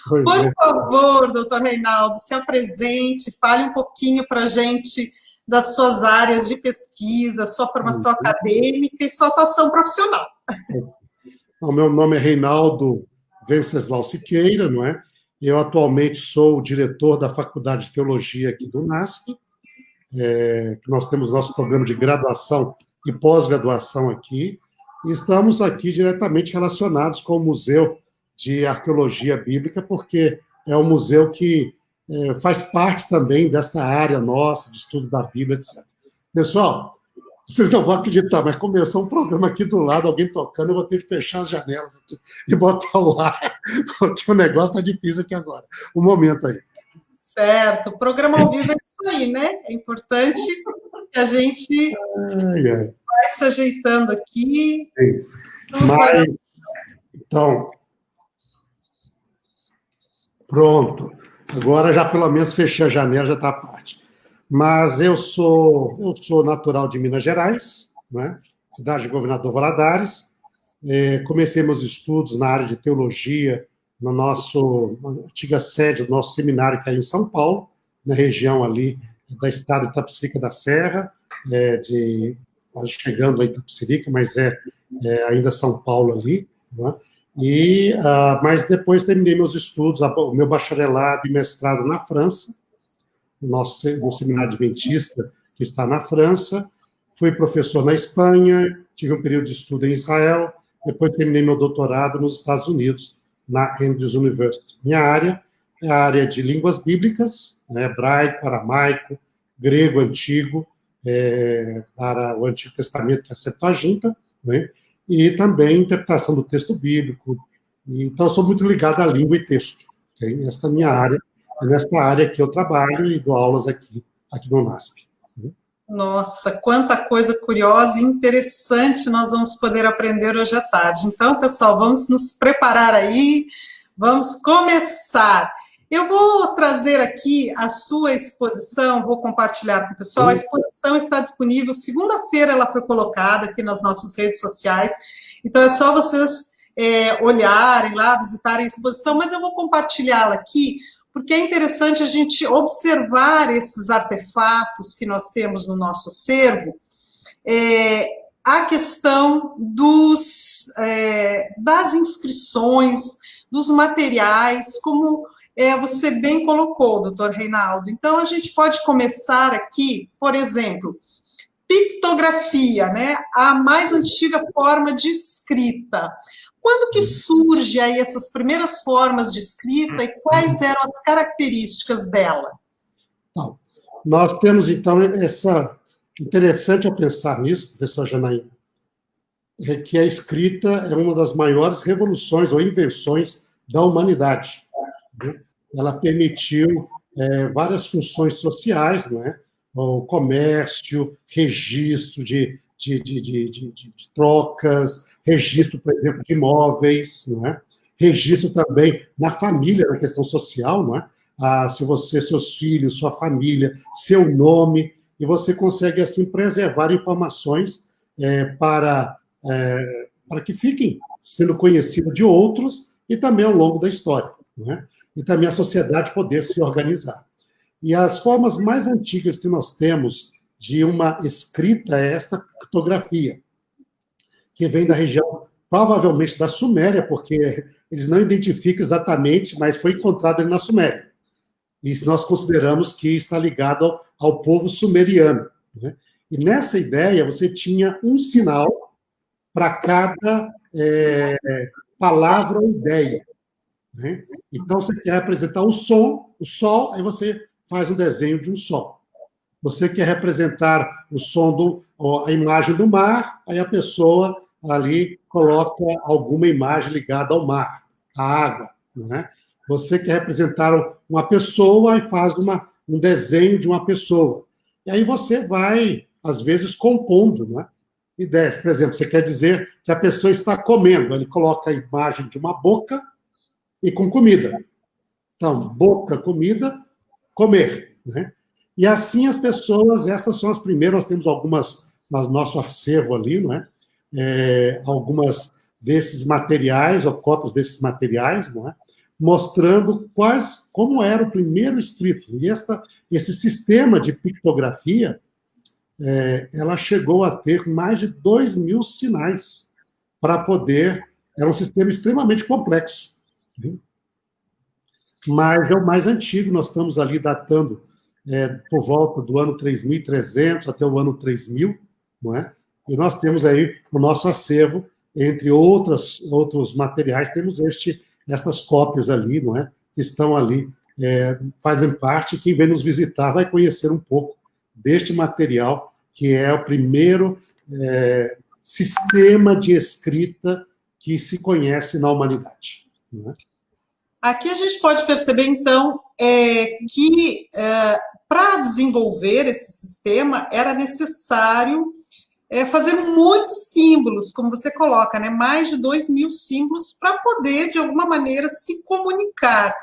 Pois Por é. favor, doutor Reinaldo, se apresente, fale um pouquinho para a gente das suas áreas de pesquisa, sua formação acadêmica e sua atuação profissional. O meu nome é Reinaldo Venceslau Siqueira, não é? Eu atualmente sou o diretor da Faculdade de Teologia aqui do NASP. Nós temos nosso programa de graduação e pós-graduação aqui, e estamos aqui diretamente relacionados com o Museu de Arqueologia Bíblica, porque é um museu que faz parte também dessa área nossa de estudo da Bíblia, etc. Pessoal, vocês não vão acreditar, mas começou um programa aqui do lado, alguém tocando, eu vou ter que fechar as janelas aqui e botar o ar, porque o negócio está difícil aqui agora. Um momento aí. Certo, o programa ao vivo é isso aí, né? É importante que a gente vai se ajeitando aqui. Mas, então, pronto. Agora já pelo menos fechei a janela, já está a parte. Mas eu sou natural de Minas Gerais, né? Cidade de Governador Valadares. Comecei meus estudos na área de teologia na antiga sede do nosso seminário, que é em São Paulo, na região ali da estado de Itapecerica da Serra, chegando a Itapecerica, mas ainda São Paulo ali, né? Mas depois terminei meus estudos, o meu bacharelado e mestrado na França, no seminário adventista, que está na França. Fui professor na Espanha, tive um período de estudo em Israel, depois terminei meu doutorado nos Estados Unidos, na Andrews University. Minha área é a área de línguas bíblicas, né, hebraico, aramaico, grego antigo, para o Antigo Testamento, que é a Septuaginta, né, e também interpretação do texto bíblico. Então, eu sou muito ligado à língua e texto. Okay? Esta é a minha área, é nesta área que eu trabalho e dou aulas aqui no NASP. Nossa, quanta coisa curiosa e interessante nós vamos poder aprender hoje à tarde. Então, pessoal, vamos nos preparar aí, vamos começar. Eu vou trazer aqui a sua exposição, vou compartilhar com o pessoal. A exposição está disponível, segunda-feira ela foi colocada aqui nas nossas redes sociais, então é só vocês olharem lá, visitarem a exposição, mas eu vou compartilhá-la aqui, porque é interessante a gente observar esses artefatos que nós temos no nosso acervo, a questão das inscrições, dos materiais, como você bem colocou, doutor Reinaldo. Então, a gente pode começar aqui, por exemplo, pictografia, né? A mais antiga forma de escrita. Quando que surge aí essas primeiras formas de escrita e quais eram as características dela? Então, nós temos, então, interessante a pensar nisso, professor Janaína, que a escrita é uma das maiores revoluções ou invenções da humanidade. Né? Ela permitiu várias funções sociais, né? O comércio, registro de trocas, registro, por exemplo, de imóveis, não é? Registro também na família, na questão social, não é? Seus filhos, sua família, seu nome, e você consegue, assim, preservar informações para que fiquem sendo conhecidas de outros e também ao longo da história, não é? E também a sociedade poder se organizar. E as formas mais antigas que nós temos de uma escrita é esta pictografia, que vem da região, provavelmente da Suméria, porque eles não identificam exatamente, mas foi encontrado ali na Suméria. E nós consideramos que está ligado ao povo sumeriano. Né? E nessa ideia, você tinha um sinal para cada palavra ou ideia. Né? Então, você quer representar o som, o sol, aí você faz um desenho de um sol. Você quer representar o som a imagem do mar, aí a pessoa ali coloca alguma imagem ligada ao mar, à água. Né? Você quer representar uma pessoa e faz um desenho de uma pessoa. E aí você vai, às vezes, compondo, né? Ideias. Por exemplo, você quer dizer que a pessoa está comendo, ele coloca a imagem de uma boca e com comida. Então, boca, comida, comer. Né? E assim as pessoas, essas são as primeiras, nós temos algumas no nosso acervo ali, não é? Algumas desses materiais, ou cópias desses materiais, não é? mostrando como era o primeiro escrito. E esse sistema de pictografia, ela chegou a ter mais de 2.000 sinais para poder... Era um sistema extremamente complexo. Né? Mas é o mais antigo, nós estamos ali datando por volta do ano 3.300 até o ano 3.000, não é? E nós temos aí o nosso acervo, entre outros materiais, temos estas cópias ali, não é? Que estão ali, fazem parte, quem vem nos visitar vai conhecer um pouco deste material, que é o primeiro sistema de escrita que se conhece na humanidade. Não é? Aqui a gente pode perceber, então, que para desenvolver esse sistema era necessário fazer muitos símbolos, como você coloca, né? Mais de 2.000 símbolos para poder, de alguma maneira, se comunicar.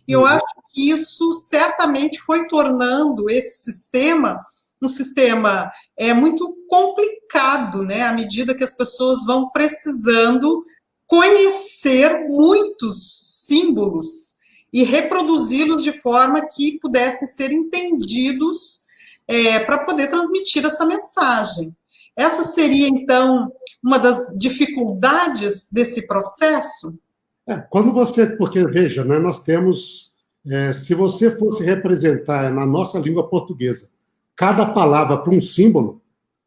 E eu acho que isso certamente foi tornando esse sistema um sistema muito complicado, né? À medida que as pessoas vão precisando conhecer muitos símbolos e reproduzi-los de forma que pudessem ser entendidos para poder transmitir essa mensagem. Essa seria, então, uma das dificuldades desse processo? Porque, veja, né, nós temos, se você fosse representar na nossa língua portuguesa cada palavra para um símbolo,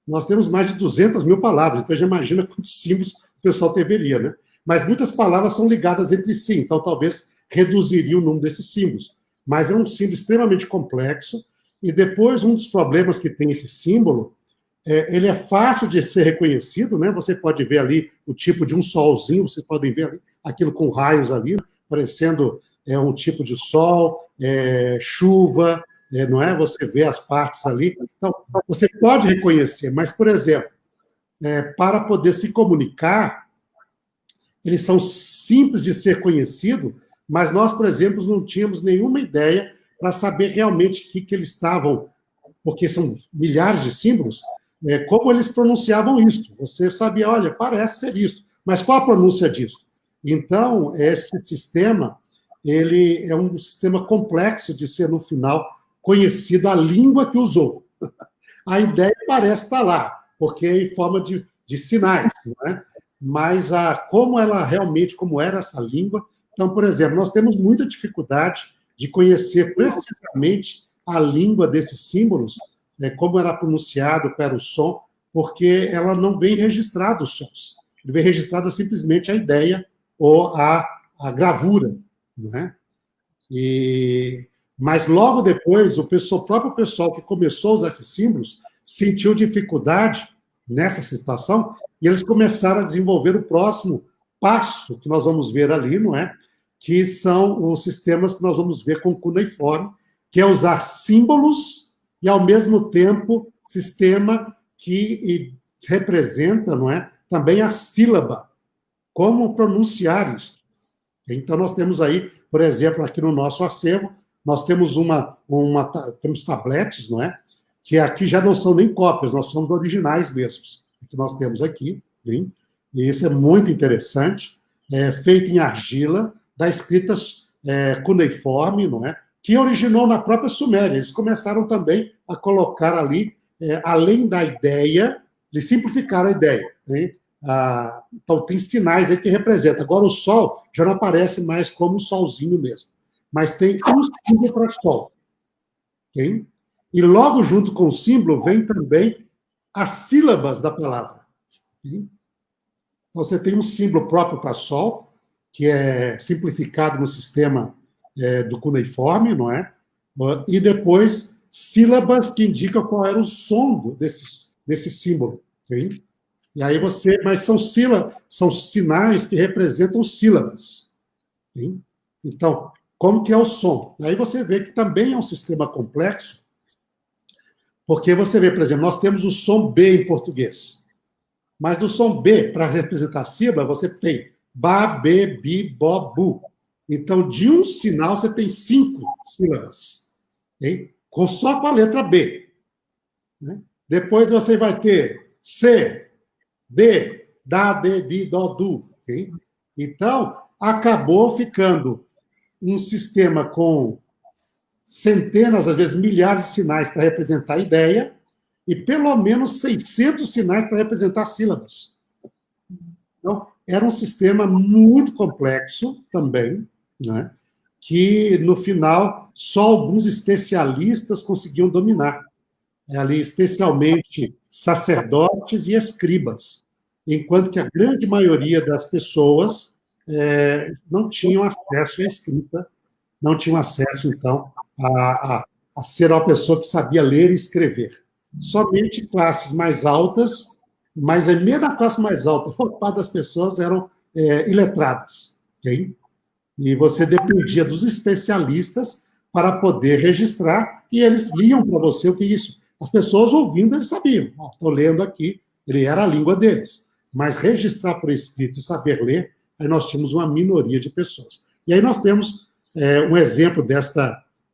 nós temos mais de 200.000 palavras, então já imagina quantos símbolos o pessoal deveria, né? Mas muitas palavras são ligadas entre si, então talvez reduziria o número desses símbolos. Mas é um símbolo extremamente complexo, e depois um dos problemas que tem esse símbolo, ele é fácil de ser reconhecido, né? Você pode ver ali o tipo de um solzinho, vocês podem ver ali, aquilo com raios ali, parecendo um tipo de sol, chuva, não é? Você vê as partes ali. Então, você pode reconhecer, mas, por exemplo, para poder se comunicar, eles são simples de ser conhecido, mas nós, por exemplo, não tínhamos nenhuma ideia para saber realmente o que eles estavam, porque são milhares de símbolos, como eles pronunciavam isso. Você sabia, olha, parece ser isso, mas qual a pronúncia disso? Então, este sistema, ele é um sistema complexo de ser, no final, conhecido a língua que usou. A ideia parece estar lá, porque é em forma de sinais, não é? Mas como era essa língua. Então, por exemplo, nós temos muita dificuldade de conhecer precisamente a língua desses símbolos, como era pronunciado, qual era o som, porque ela não vem registrado os sons. Ele vem registrada simplesmente a ideia ou a gravura, não é? Mas logo depois, o próprio pessoal que começou a usar esses símbolos sentiu dificuldade nessa situação e eles começaram a desenvolver o próximo passo que nós vamos ver ali, não é? Que são os sistemas que nós vamos ver com cuneiforme, que é usar símbolos e, ao mesmo tempo, sistema que representa, não é? Também a sílaba. Como pronunciar isso? Então, nós temos aí, por exemplo, aqui no nosso acervo, nós temos temos tabletes, não é? Que aqui já não são nem cópias, nós somos originais mesmos, que nós temos aqui, hein? E isso é muito interessante, feito em argila, da escrita cuneiforme, não é? Que originou na própria Suméria. Eles começaram também a colocar ali, além da ideia, eles simplificaram a ideia, né? Então, tem sinais aí que representam. Agora, o sol já não aparece mais como um solzinho mesmo, mas tem um símbolo para sol. Okay? E logo junto com o símbolo vem também as sílabas da palavra. Okay? Então, você tem um símbolo próprio para sol, que é simplificado no sistema do cuneiforme, não é? E depois sílabas que indicam qual era o som desse símbolo. Okay? E aí mas são sinais que representam sílabas. Okay? Então, como que é o som? Aí você vê que também é um sistema complexo, porque você vê, por exemplo, nós temos o som B em português. Mas do som B, para representar a sílaba, você tem ba, be, bi, bo, bu. Então, de um sinal, você tem 5 sílabas. Okay? Só com a letra B. Né? Depois você vai ter C, D, da, de, di, do, du. Okay? Então, acabou ficando um sistema com centenas, às vezes milhares de sinais para representar a ideia e pelo menos 600 sinais para representar sílabas. Então, era um sistema muito complexo também, né, que, no final, só alguns especialistas conseguiam dominar. Ali, especialmente sacerdotes e escribas, enquanto que a grande maioria das pessoas não tinham acesso à escrita, não tinham acesso, então, a ser uma pessoa que sabia ler e escrever. Somente classes mais altas, mas mesmo na classe mais alta, a maior parte das pessoas eram iletradas. Okay? E você dependia dos especialistas para poder registrar, e eles liam para você o que é isso. As pessoas ouvindo, eles sabiam. Estou lendo aqui, ele era a língua deles. Mas registrar por escrito e saber ler, aí nós tínhamos uma minoria de pessoas. E aí nós temos um exemplo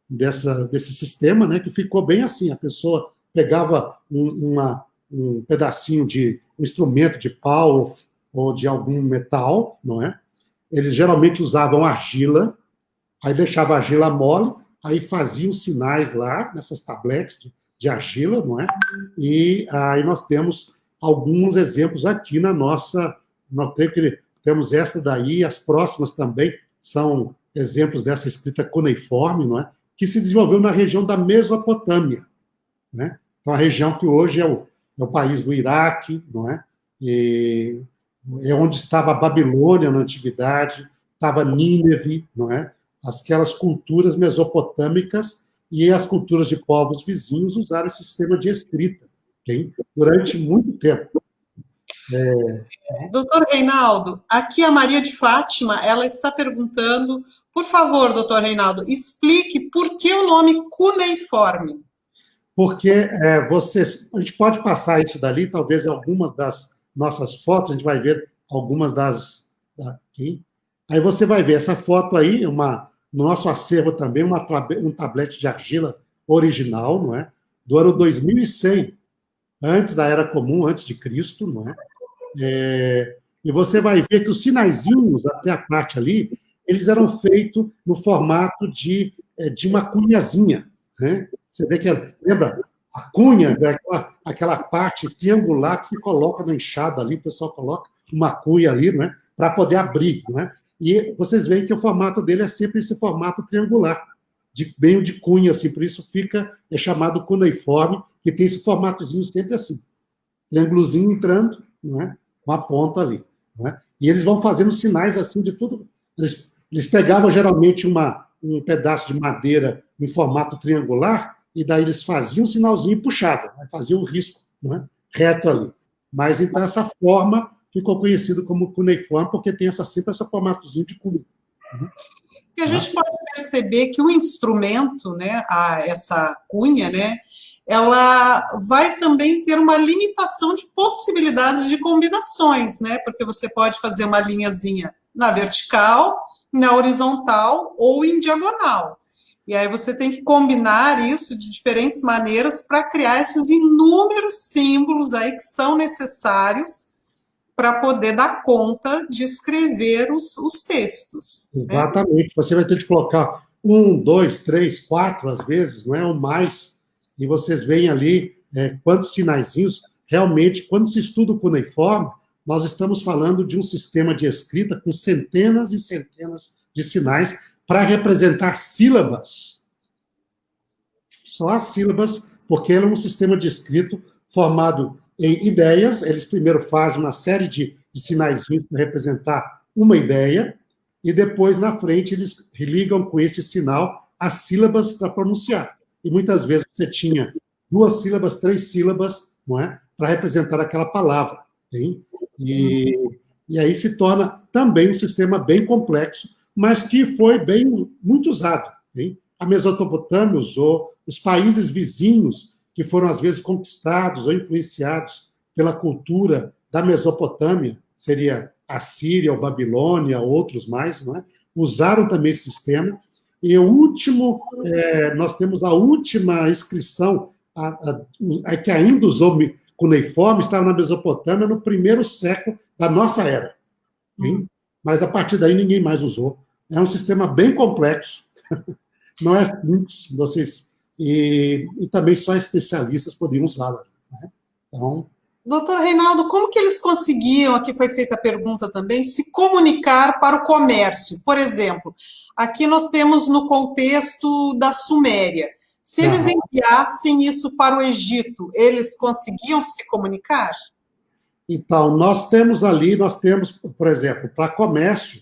desse sistema, né, que ficou bem assim. A pessoa pegava um pedacinho de um instrumento de pau ou de algum metal, não é? Eles geralmente usavam argila, aí deixava a argila mole, aí faziam sinais lá, nessas tabletes de argila, não é? E aí nós temos alguns exemplos aqui na nossa... Não creio que temos essa daí, as próximas também são exemplos dessa escrita cuneiforme, não é? Que se desenvolveu na região da Mesopotâmia, né? Então, a região que hoje é o país do Iraque, não é? E é onde estava a Babilônia na antiguidade, estava Nínive, não é? Aquelas culturas mesopotâmicas e as culturas de povos vizinhos usaram esse sistema de escrita, okay? Durante muito tempo. Doutor Reinaldo, aqui a Maria de Fátima, ela está perguntando, por favor, doutor Reinaldo, explique por que o nome cuneiforme. Porque a gente pode passar isso dali, talvez algumas das nossas fotos, a gente vai ver algumas aqui. Aí você vai ver essa foto aí, no nosso acervo também, um tablete de argila original, não é? Do ano 2100, antes da Era Comum, antes de Cristo, não é? E você vai ver que os sinaizinhos, até a parte ali, eles eram feitos no formato de uma cunhazinha, né? Você vê que, lembra, a cunha, aquela parte triangular que se coloca na enxada ali, o pessoal coloca uma cunha ali, né, para poder abrir, né? E vocês veem que o formato dele é sempre esse formato triangular, meio de cunha, assim, por isso é chamado cuneiforme, que tem esse formatozinho sempre assim, triângulozinho entrando, né, com a ponta ali, né? E eles vão fazendo sinais assim de tudo. Eles pegavam geralmente um pedaço de madeira em formato triangular, e daí eles faziam um sinalzinho e puxavam, né? Faziam um risco, né, reto ali. Mas então essa forma ficou conhecida como cuneiforme, porque tem sempre esse formatozinho de cunha. E a gente pode perceber que o instrumento, né, essa cunha, né, ela vai também ter uma limitação de possibilidades de combinações, né, porque você pode fazer uma linhazinha na vertical, na horizontal ou em diagonal. E aí você tem que combinar isso de diferentes maneiras para criar esses inúmeros símbolos aí que são necessários para poder dar conta de escrever os textos. Exatamente. Né? Você vai ter que colocar 1, 2, 3, 4, às vezes, não é? Ou mais, e vocês veem ali quantos sinaizinhos. Realmente, quando se estuda o cuneiforme, nós estamos falando de um sistema de escrita com centenas e centenas de sinais para representar sílabas. Só as sílabas, porque ele é um sistema de escrito formado em ideias. Eles primeiro fazem uma série de sinaizinhos para representar uma ideia, e depois, na frente, eles ligam com este sinal as sílabas para pronunciar. E muitas vezes você tinha 2 sílabas, 3 sílabas, não é? Para representar aquela palavra. Hein? E aí se torna também um sistema bem complexo, mas que foi muito usado. Hein? A Mesopotâmia usou, os países vizinhos, que foram às vezes conquistados ou influenciados pela cultura da Mesopotâmia, seria a Síria, ou Babilônia, outros mais, não é? Usaram também esse sistema. E o último, nós temos a última inscrição, que ainda usou cuneiforme, estava na Mesopotâmia no 1º século da nossa era. Hein? Mas a partir daí ninguém mais usou. É um sistema bem complexo, não é simples, e também só especialistas poderiam usá-la. Né? Então, doutor Reinaldo, como que eles conseguiam, aqui foi feita a pergunta também, se comunicar para o comércio? Por exemplo, aqui nós temos no contexto da Suméria. Se eles enviassem isso para o Egito, eles conseguiam se comunicar? Então, nós temos, por exemplo, para comércio,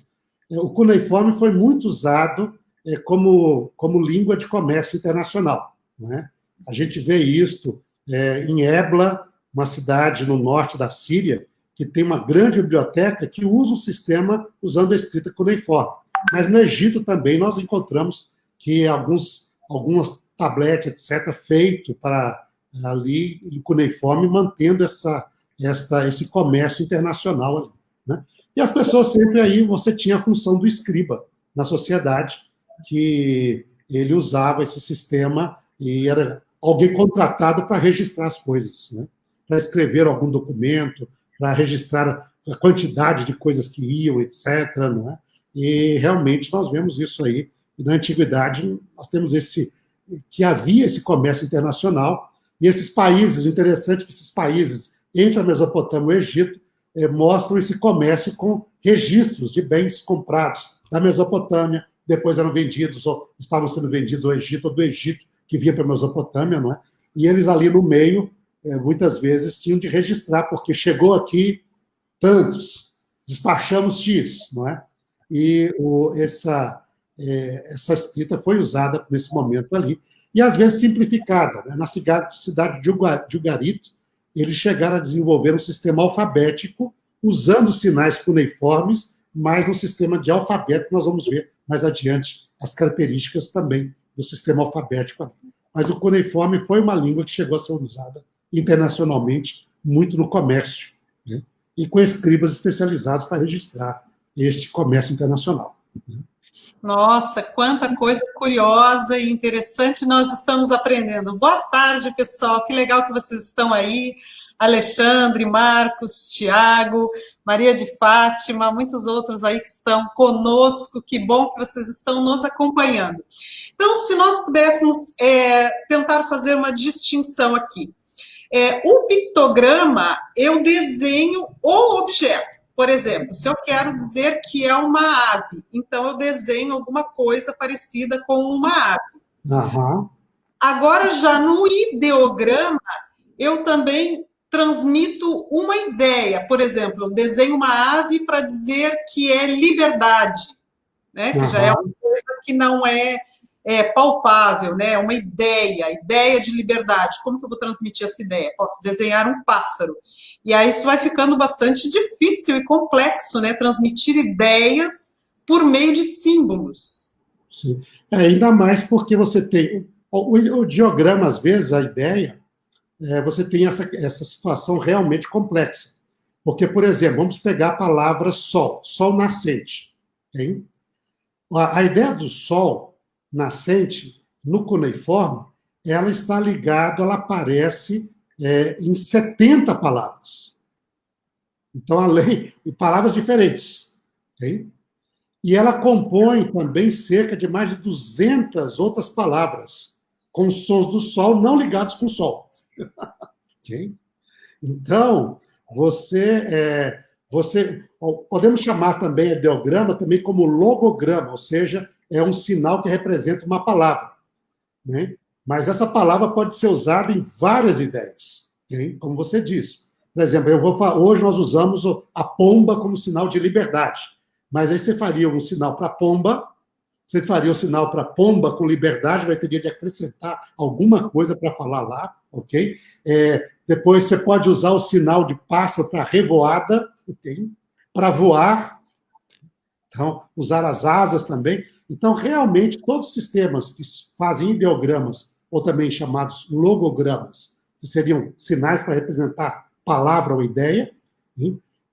o cuneiforme foi muito usado como língua de comércio internacional. Né? A gente vê isto em Ebla, uma cidade no norte da Síria, que tem uma grande biblioteca que usa o sistema usando a escrita cuneiforme. Mas no Egito também nós encontramos que algumas tabletes, etc., feito para ali em cuneiforme, mantendo esse comércio internacional ali. Né? E as pessoas sempre aí, você tinha a função do escriba na sociedade, que ele usava esse sistema e era alguém contratado para registrar as coisas, né? Para escrever algum documento, para registrar a quantidade de coisas que iam, etc. Não é? E realmente nós vemos isso aí. E na antiguidade nós temos que havia esse comércio internacional, e esses países, o interessante é que esses países, entre a Mesopotâmia e o Egito, mostram esse comércio com registros de bens comprados da Mesopotâmia, depois eram vendidos, ou estavam sendo vendidos ao Egito, ou do Egito, que vinha para a Mesopotâmia, não é? E eles ali no meio, muitas vezes, tinham de registrar, porque chegou aqui tantos, despachamos X, não é? E essa escrita foi usada nesse momento ali, e às vezes simplificada. Né? Na cidade de Ugarit, eles chegaram a desenvolver um sistema alfabético, usando sinais cuneiformes, mas no sistema de alfabeto, nós vamos ver mais adiante as características também do sistema alfabético ali. Mas o cuneiforme foi uma língua que chegou a ser usada internacionalmente, muito no comércio, né? E com escribas especializados para registrar este comércio internacional. Né? Nossa, quanta coisa curiosa e interessante nós estamos aprendendo. Boa tarde, pessoal. Que legal que vocês estão aí. Alexandre, Marcos, Tiago, Maria de Fátima, muitos outros aí que estão conosco. Que bom que vocês estão nos acompanhando. Então, se nós pudéssemos tentar fazer uma distinção aqui. O pictograma, eu desenho o objeto. Por exemplo, se eu quero dizer que é uma ave, então eu desenho alguma coisa parecida com uma ave. Uhum. Agora, já no ideograma, eu também transmito uma ideia. Por exemplo, eu desenho uma ave para dizer que é liberdade, né? Que já é uma coisa que não é palpável, né? Uma ideia de liberdade. Como que eu vou transmitir essa ideia? Posso desenhar um pássaro. E aí isso vai ficando bastante difícil e complexo, né? Transmitir ideias por meio de símbolos. Sim. Ainda mais porque você tem... O diagrama, às vezes, a ideia, você tem essa situação realmente complexa. Porque, por exemplo, vamos pegar a palavra sol nascente. Okay? A ideia do sol nascente, no cuneiforme, ela está ligada, ela aparece em 70 palavras. Então, além de palavras diferentes. Okay? E ela compõe também cerca de mais de 200 outras palavras, com sons do sol não ligados com o sol. Okay? Então, podemos chamar também ideograma também como logograma, ou seja, é um sinal que representa uma palavra. Né? Mas essa palavra pode ser usada em várias ideias, okay? Como você disse. Por exemplo, hoje nós usamos a pomba como sinal de liberdade, mas aí você faria um sinal para pomba, você faria um sinal para pomba com liberdade, vai ter de acrescentar alguma coisa para falar lá, ok? Depois você pode usar o sinal de pássaro para revoada, ok? Para voar, então, usar as asas também. Então, realmente, todos os sistemas que fazem ideogramas, ou também chamados logogramas, que seriam sinais para representar palavra ou ideia,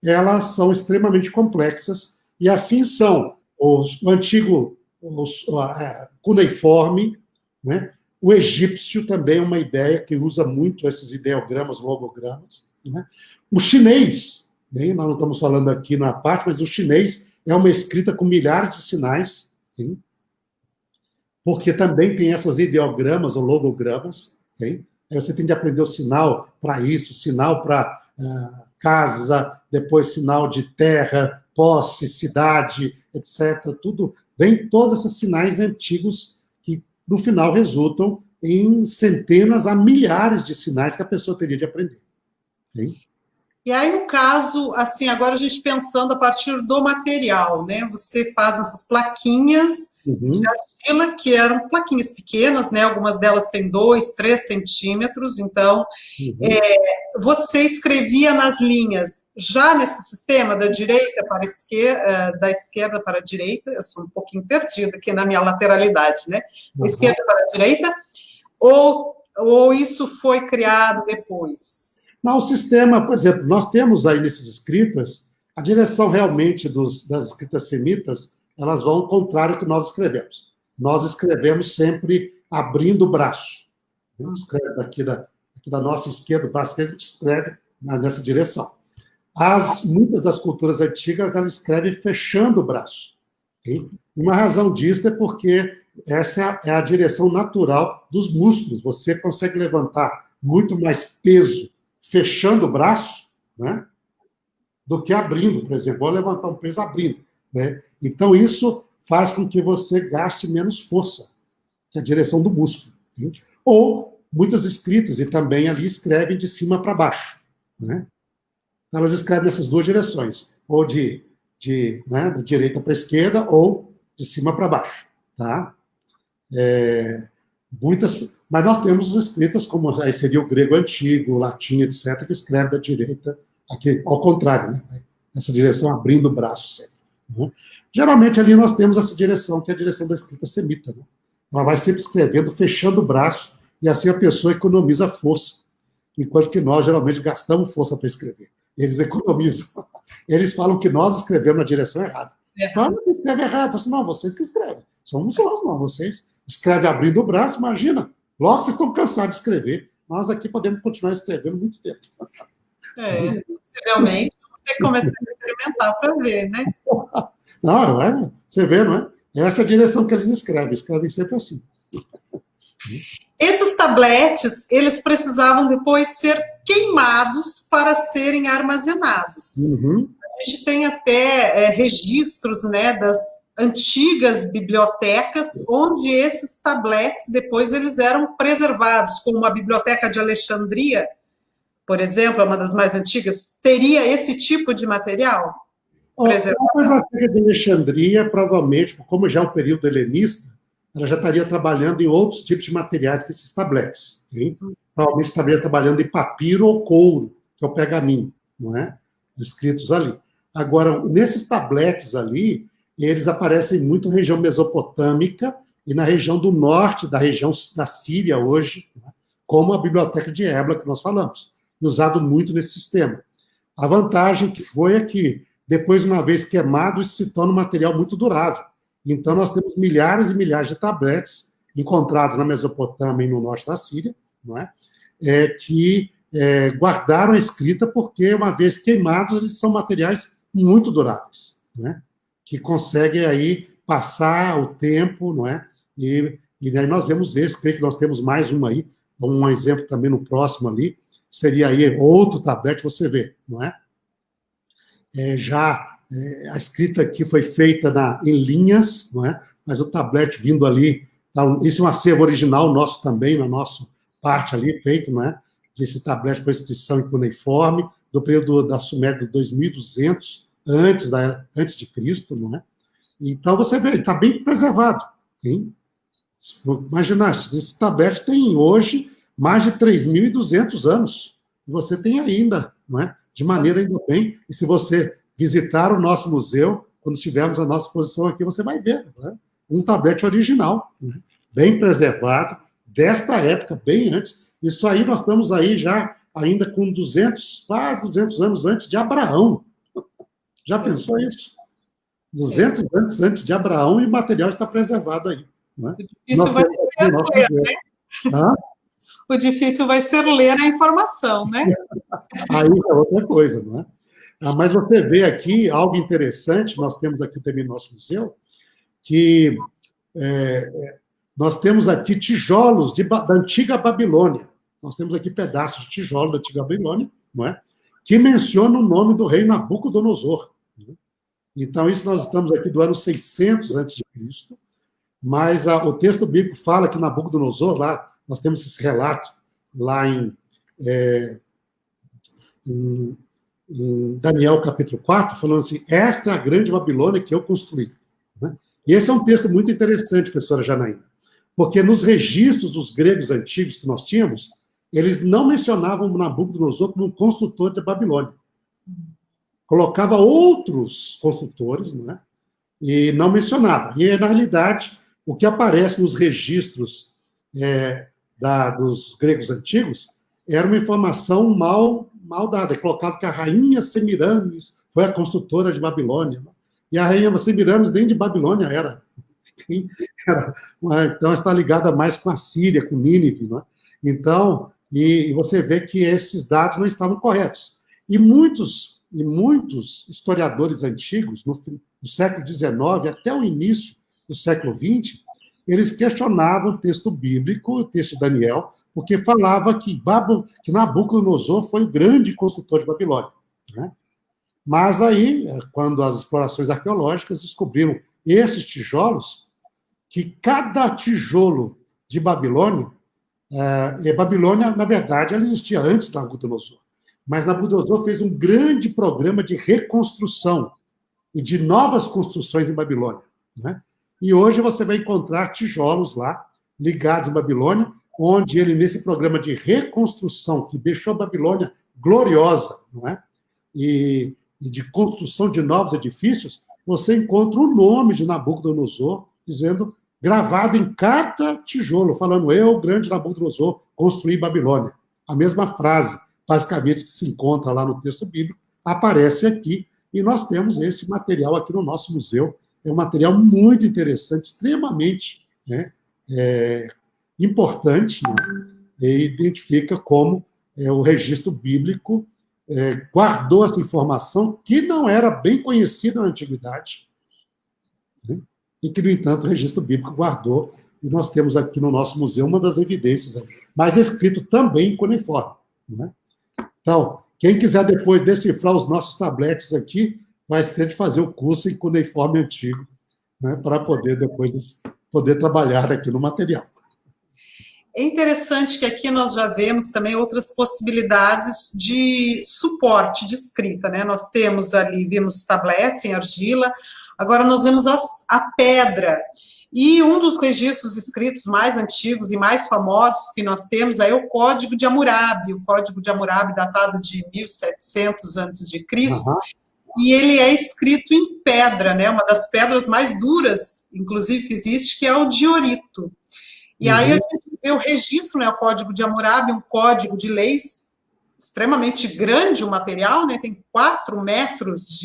elas são extremamente complexas, e assim são o antigo cuneiforme, né? O egípcio também é uma ideia que usa muito esses ideogramas, logogramas. Né? O chinês, nós não estamos falando aqui na parte, mas o chinês é uma escrita com milhares de sinais, sim, porque também tem essas ideogramas ou logogramas, sim? Aí você tem de aprender o sinal para isso, sinal para casa, depois sinal de terra, posse, cidade, etc. Tudo vem todos esses sinais antigos que, no final, resultam em centenas a milhares de sinais que a pessoa teria de aprender. Sim? E aí, no caso, assim, agora a gente pensando a partir do material, né? Você faz essas plaquinhas de argila, que eram plaquinhas pequenas, né? Algumas delas têm 2, 3 centímetros, então você escrevia nas linhas, já nesse sistema da direita para a esquerda, da esquerda para a direita, eu sou um pouquinho perdida aqui na minha lateralidade, né? Esquerda para a direita, ou isso foi criado depois? Não, o sistema, por exemplo, nós temos aí nessas escritas, a direção realmente das escritas semitas, elas vão ao contrário do que nós escrevemos. Nós escrevemos sempre abrindo o braço. A gente escreve aqui da nossa esquerda, o braço esquerdo, a gente escreve nessa direção. Muitas das culturas antigas, elas escrevem fechando o braço. Okay? Uma razão disso é porque essa é a direção natural dos músculos. Você consegue levantar muito mais peso fechando o braço, né, do que abrindo, por exemplo. Vou levantar um peso abrindo. Né? Então, isso faz com que você gaste menos força, que é a direção do músculo. Né? Ou, muitas escritas, e também ali escrevem de cima para baixo. Né? Então, elas escrevem nessas duas direções, ou da direita para a esquerda, ou de cima para baixo. Tá? Mas nós temos escritas como aí seria o grego antigo, o latim, etc., que escreve da direita, aqui, ao contrário, né? Essa direção abrindo o braço sempre. Né? Geralmente ali nós temos essa direção, que é a direção da escrita semita. Né? Ela vai sempre escrevendo, fechando o braço, e assim a pessoa economiza força, enquanto que nós geralmente gastamos força para escrever. Eles economizam. Eles falam que nós escrevemos na direção errada. Falam que escreve errado. Eu falo assim, não, vocês que escrevem. Somos nós, não. Vocês escrevem abrindo o braço, imagina. Logo vocês estão cansados de escrever. Nós aqui podemos continuar escrevendo muito tempo. Possivelmente, você começa a experimentar para ver, né? Não, você vê, não é? Essa é a direção que eles escrevem sempre assim. Esses tabletes, eles precisavam depois ser queimados para serem armazenados. A gente tem até registros, né, das antigas bibliotecas, onde esses tabletes depois eles eram preservados, como a Biblioteca de Alexandria, por exemplo, uma das mais antigas, teria esse tipo de material preservado? A Biblioteca de Alexandria, provavelmente, como já é um período helenista, ela já estaria trabalhando em outros tipos de materiais que esses tabletes. Hein? Provavelmente estaria trabalhando em papiro ou couro, que é o pergaminho, não é? Escritos ali. Agora, nesses tabletes ali, eles aparecem muito na região mesopotâmica e na região do norte, da região da Síria hoje, como a Biblioteca de Ebla, que nós falamos, e usado muito nesse sistema. A vantagem que foi é que, depois, uma vez queimado, isso se torna um material muito durável. Então, nós temos milhares e milhares de tabletes encontrados na Mesopotâmia e no norte da Síria, não é? Que guardaram a escrita porque, uma vez queimados, eles são materiais muito duráveis, né? Que conseguem aí passar o tempo, não é? E aí nós vemos esse, creio que nós temos mais um aí, um exemplo também no próximo ali, seria aí outro tablete, você vê, não é? A escrita aqui foi feita em linhas, não é? Mas o tablete vindo ali, isso é um acervo original nosso também, na nossa parte ali, feito, não é? Desse tablete com inscrição em cuneiforme, do período da Suméria de 2200, antes de Cristo, não é? Então, você vê, ele está bem preservado. Hein? Imagina, esse tablete tem hoje mais de 3.200 anos. E você tem ainda, não é? De maneira ainda bem. E se você visitar o nosso museu, quando tivermos a nossa exposição aqui, você vai ver, né? Um tablete original, né? Bem preservado, desta época, bem antes. Isso aí, nós estamos aí já ainda com quase 200 anos antes de Abraão. Já pensou isso? 200 anos antes de Abraão e o material está preservado aí. Né? Isso vai ser ler, né? O difícil vai ser ler a informação, né? Aí é outra coisa, não é? Mas você vê aqui algo interessante, nós temos aqui também no nosso museu, que nós temos aqui tijolos da antiga Babilônia. Nós temos aqui pedaços de tijolo da antiga Babilônia, não é? Que mencionam o nome do rei Nabucodonosor. Então, isso nós estamos aqui do ano 600 a.C., mas o texto bíblico fala que Nabucodonosor, lá, nós temos esse relato lá em Daniel capítulo 4, falando assim, esta é a grande Babilônia que eu construí. Né? E esse é um texto muito interessante, professora Janaína, porque nos registros dos gregos antigos que nós tínhamos, eles não mencionavam Nabucodonosor como um construtor de Babilônia. Colocava outros construtores, né? E não mencionava. E, na realidade, o que aparece nos registros dos gregos antigos era uma informação mal dada. Colocava que a rainha Semiramis foi a construtora de Babilônia. E a rainha Semiramis nem de Babilônia era. Então, está ligada mais com a Síria, com Nínive. Né? Então, e você vê que esses dados não estavam corretos. E muitos historiadores antigos, no século XIX até o início do século XX, eles questionavam o texto bíblico, o texto de Daniel, porque falava que Nabucodonosor foi o grande construtor de Babilônia. Né? Mas aí, quando as explorações arqueológicas descobriram esses tijolos, que cada tijolo de Babilônia, Babilônia, na verdade, ela existia antes de Nabucodonosor, mas Nabucodonosor fez um grande programa de reconstrução e de novas construções em Babilônia. Né? E hoje você vai encontrar tijolos lá, ligados em Babilônia, onde ele, nesse programa de reconstrução, que deixou a Babilônia gloriosa, não é? E de construção de novos edifícios, você encontra o nome de Nabucodonosor, gravado em cada tijolo, falando, eu, grande Nabucodonosor, construí Babilônia. A mesma frase, basicamente, que se encontra lá no texto bíblico, aparece aqui, e nós temos esse material aqui no nosso museu. É um material muito interessante, extremamente importante, né? E identifica como o registro bíblico guardou essa informação que não era bem conhecida na antiguidade, né? E que, no entanto, o registro bíblico guardou, e nós temos aqui no nosso museu uma das evidências, mas escrito também em cuneiforme. Né? Então, quem quiser depois decifrar os nossos tabletes aqui, vai ser de fazer o curso em cuneiforme antigo, né, para poder depois trabalhar aqui no material. É interessante que aqui nós já vemos também outras possibilidades de suporte de escrita, né? Nós temos ali, vimos tabletes em argila, agora nós vemos a pedra. E um dos registros escritos mais antigos e mais famosos que nós temos é o Código de Hammurabi, o Código de Hammurabi datado de 1700 a.C., e ele é escrito em pedra, né? Uma das pedras mais duras, inclusive, que existe, que é o diorito. E aí a gente vê o registro, né? O Código de Hammurabi, um código de leis extremamente grande, o material, né? Tem 4 metros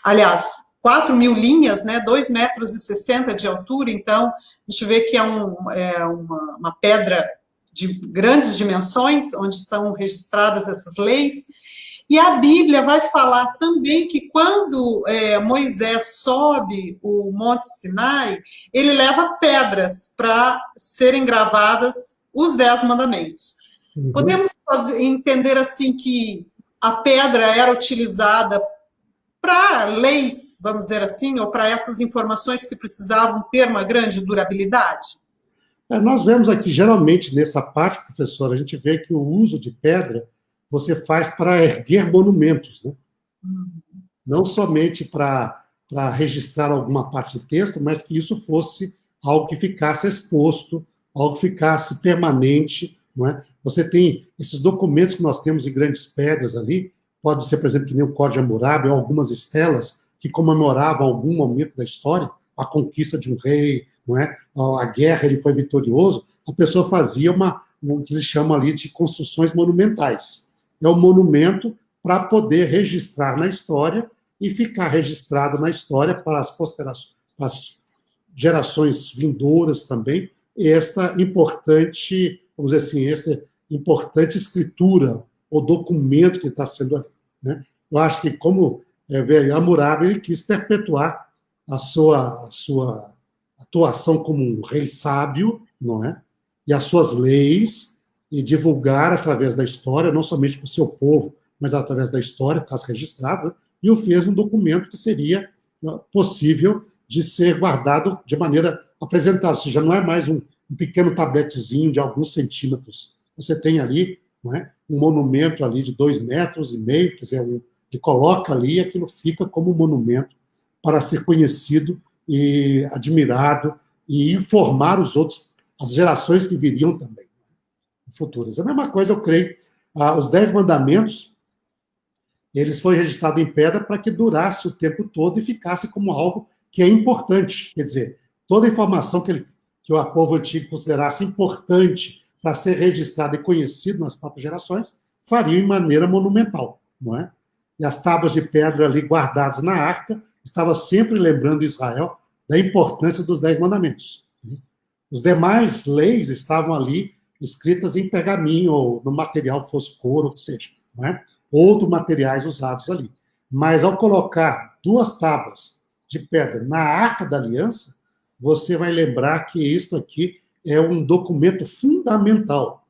aliás, 4.000 linhas, né? 2,60 metros de altura, então a gente vê que é uma pedra de grandes dimensões, onde estão registradas essas leis. E a Bíblia vai falar também que quando Moisés sobe o Monte Sinai, ele leva pedras para serem gravadas os 10 mandamentos. Podemos entender assim que a pedra era utilizada para leis, vamos dizer assim, ou para essas informações que precisavam ter uma grande durabilidade? Nós vemos aqui, geralmente, nessa parte, professora, a gente vê que o uso de pedra você faz para erguer monumentos, né? Não somente para registrar alguma parte de texto, mas que isso fosse algo que ficasse exposto, algo que ficasse permanente, não é? Você tem esses documentos que nós temos em grandes pedras ali, pode ser, por exemplo, que nem o Código de Hammurabi, ou algumas estelas que comemoravam algum momento da história, a conquista de um rei, não é? A guerra, ele foi vitorioso, a pessoa fazia o que eles chamam ali de construções monumentais. É um monumento para poder registrar na história e ficar registrado na história para as gerações vindouras também, esta importante, vamos dizer assim, esta importante escritura o documento que está sendo ali, né? Eu acho que, como Hammurabi, ele quis perpetuar a sua atuação como um rei sábio, não é? E as suas leis, e divulgar através da história, não somente para o seu povo, mas através da história, ficasse registrado, né? E o fez um documento que seria possível de ser guardado de maneira apresentada, ou seja, não é mais um pequeno tabletezinho de alguns centímetros. Você tem ali, não é, um monumento ali de 2,5 metros, quer dizer, ele coloca ali e aquilo fica como um monumento para ser conhecido e admirado e informar os outros, as gerações que viriam também, né, futuras. A mesma coisa, eu creio, os 10 mandamentos, eles foram registrados em pedra para que durasse o tempo todo e ficasse como algo que é importante. Quer dizer, toda a informação que o povo antigo considerasse importante para ser registrado e conhecido nas próprias gerações, faria de maneira monumental, não é? E as tábuas de pedra ali guardadas na arca estavam sempre lembrando Israel da importância dos 10 mandamentos. Os demais leis estavam ali escritas em pergaminho ou no material, fosse couro, ou que seja, não é? Outros materiais usados ali. Mas ao colocar 2 tábuas de pedra na Arca da Aliança, você vai lembrar que isso aqui é um documento fundamental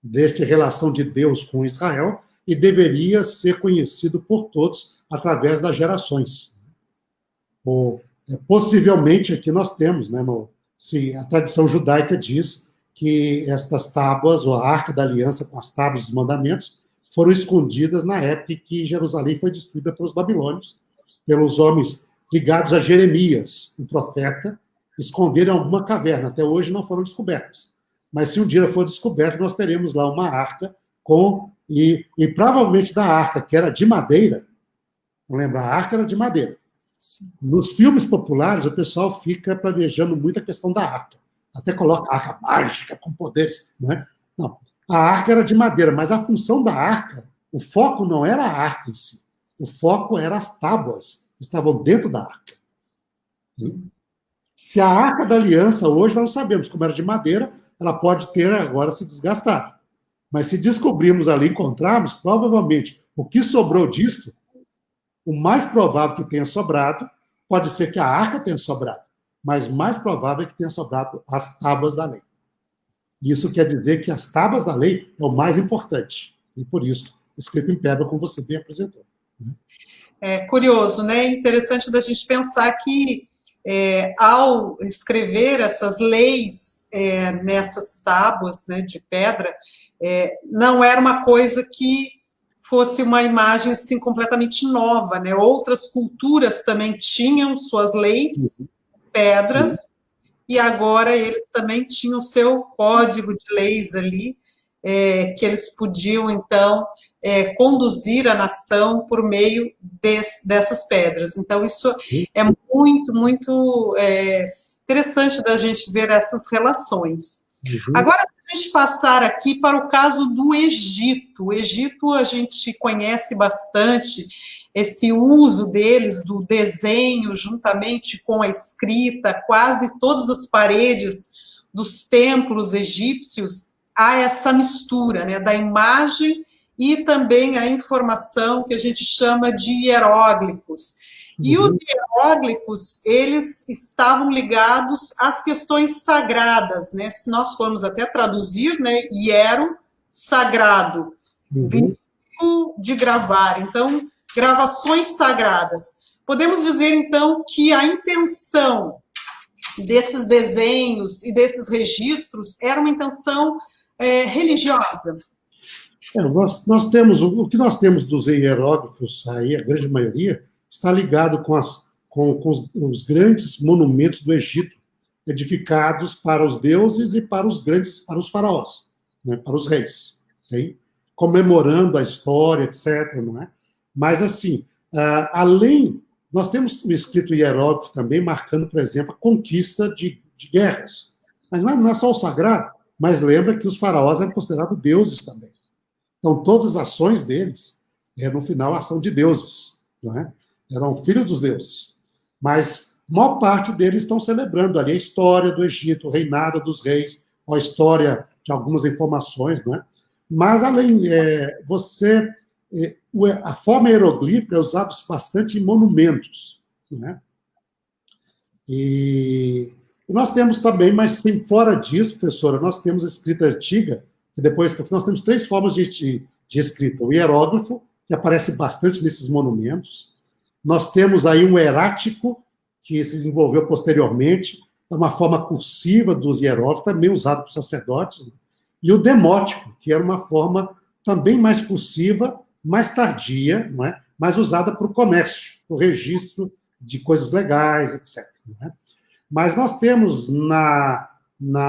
desta relação de Deus com Israel e deveria ser conhecido por todos através das gerações. Possivelmente aqui nós temos, né, se a tradição judaica diz que estas tábuas, ou a Arca da Aliança com as tábuas dos mandamentos, foram escondidas na época em que Jerusalém foi destruída pelos babilônios, pelos homens ligados a Jeremias, o profeta, esconderam em alguma caverna. Até hoje não foram descobertas. Mas se um dia for descoberto, nós teremos lá uma arca e provavelmente da arca, que era de madeira, não lembra, a arca era de madeira. Nos filmes populares, o pessoal fica planejando muito a questão da arca. Até coloca a arca mágica, com poderes. Não é? Não. A arca era de madeira, mas a função da arca, o foco não era a arca em si. O foco eram as tábuas que estavam dentro da arca. Se a Arca da Aliança, hoje nós não sabemos, como era de madeira, ela pode ter agora se desgastado. Mas se descobrirmos ali, encontrarmos, provavelmente o que sobrou disso, o mais provável que tenha sobrado, pode ser que a arca tenha sobrado, mas mais provável é que tenha sobrado as tábuas da lei. Isso quer dizer que as tábuas da lei é o mais importante. E por isso, escrito em pedra, como você bem apresentou. É curioso, né? Interessante da gente pensar que, ao escrever essas leis nessas tábuas, né, de pedra, não era uma coisa que fosse uma imagem assim, completamente nova, né? Outras culturas também tinham suas leis, pedras, sim, e agora eles também tinham o seu código de leis ali, que eles podiam, então, conduzir a nação por meio dessas pedras. Então, isso é muito, muito interessante da gente ver essas relações. Agora, se a gente passar aqui para o caso do Egito. O Egito, a gente conhece bastante esse uso deles do desenho juntamente com a escrita, quase todas as paredes dos templos egípcios, há essa mistura, né, da imagem e também a informação que a gente chama de hieróglifos. E os hieróglifos, eles estavam ligados às questões sagradas, né? Se nós formos até traduzir, né, hiero, sagrado, de gravar, então, gravações sagradas. Podemos dizer, então, que a intenção desses desenhos e desses registros era uma intenção religiosa. Nós temos, o que nós temos dos hieróglifos aí, a grande maioria, está ligado com os grandes monumentos do Egito, edificados para os deuses e para os faraós, né, para os reis, okay? Comemorando a história, etc. Não é? Mas, assim, nós temos o escrito hieróglifo também marcando, por exemplo, a conquista de guerras. Mas não é só o sagrado, mas lembra que os faraós eram considerados deuses também. Então, todas as ações deles, no final, ação de deuses, não é? Eram filhos dos deuses. Mas a maior parte deles estão celebrando ali a história do Egito, o reinado dos reis, ou a história de algumas informações, não é? Mas, além, a forma hieroglífica é usada bastante em monumentos, né? E nós temos também, mas sem, fora disso, professora, nós temos a escrita antiga, que depois, porque nós temos três formas de escrita. O hieróglifo, que aparece bastante nesses monumentos. Nós temos aí um hierático, que se desenvolveu posteriormente, é uma forma cursiva dos hieróglifos, também usado por sacerdotes. E o demótico, que era uma forma também mais cursiva, mais tardia, não é? Mais usada para o comércio, para o registro de coisas legais, etc. Não é? Mas nós temos na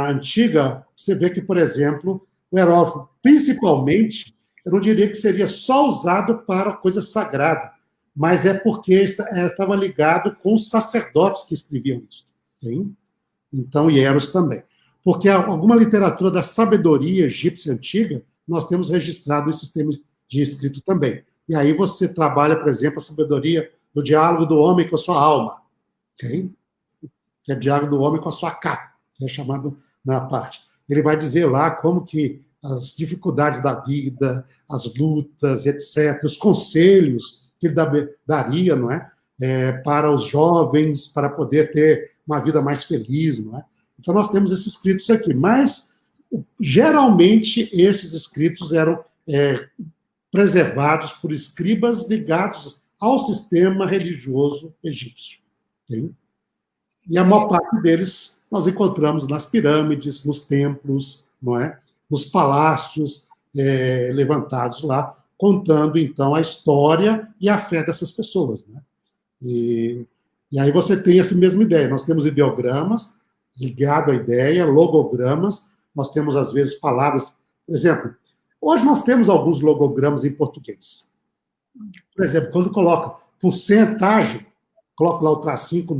antiga, você vê que, por exemplo, o hieróglifo, principalmente, eu não diria que seria só usado para coisa sagrada, mas é porque estava ligado com os sacerdotes que escreviam isso. Tem? Então, hieros também. Porque alguma literatura da sabedoria egípcia antiga, nós temos registrado esse sistema de escrito também. E aí você trabalha, por exemplo, a sabedoria do diálogo do homem com a sua alma, okay? Que é o diálogo do homem com a sua cá, que é chamado na parte. Ele vai dizer lá como que as dificuldades da vida, as lutas, etc., os conselhos que ele daria, não é? Para os jovens, para poder ter uma vida mais feliz, não é? Então, nós temos esses escritos aqui, mas, geralmente, esses escritos eram preservados por escribas ligados ao sistema religioso egípcio. Okay? E a maior parte deles nós encontramos nas pirâmides, nos templos, não é? Nos palácios levantados lá, contando, então, a história e a fé dessas pessoas. Né? E aí você tem essa mesma ideia. Nós temos ideogramas ligado à ideia, logogramas, nós temos, às vezes, palavras... Por exemplo, hoje nós temos alguns logogramas em português. Por exemplo, quando coloca porcentagem, coloca lá o tracinho com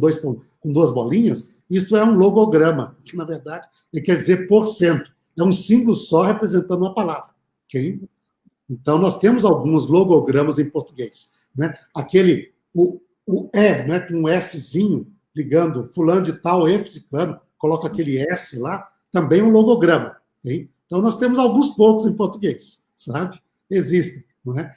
duas bolinhas, isso é um logograma, que, na verdade, ele quer dizer porcento. É um símbolo só representando uma palavra. Okay? Então, nós temos alguns logogramas em português. Né? O né, com um Szinho, ligando fulano de tal, ciclano, coloca aquele S lá, também é um logograma. Okay? Então, nós temos alguns poucos em português, sabe? Existem. Não é?